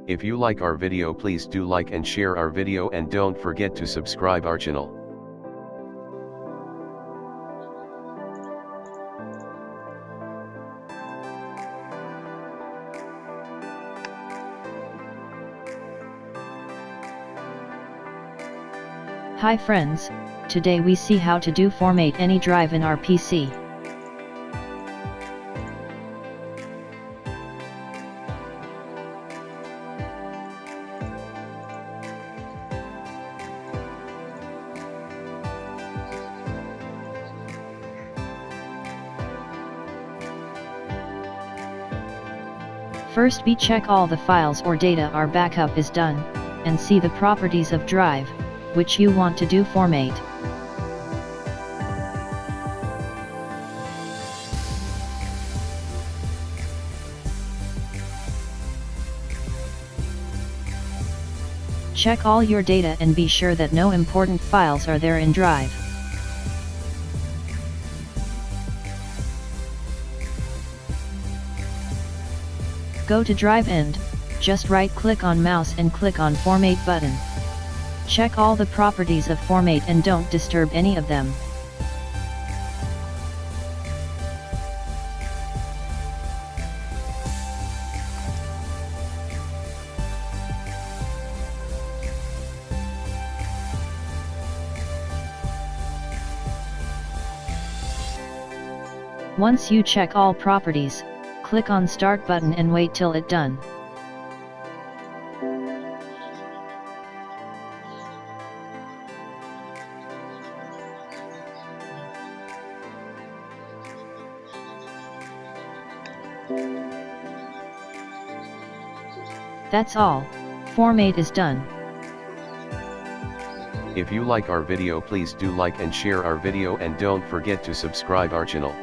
If you like our video, please do like and share our video, and don't forget to subscribe our channel. Hi friends, today we see how to do format any drive in our PC. First we check all the files or data our backup is done, and see the properties of drive, which you want to do format. Check all your data and be sure that no important files are there in drive. Go to drive and just right-click on mouse and click on Format button. Check all the properties of format and don't disturb any of them. Once you check all properties, click on Start button and wait till it done. That's all. Format is done. If you like our video, please do like and share our video, and don't forget to subscribe our channel.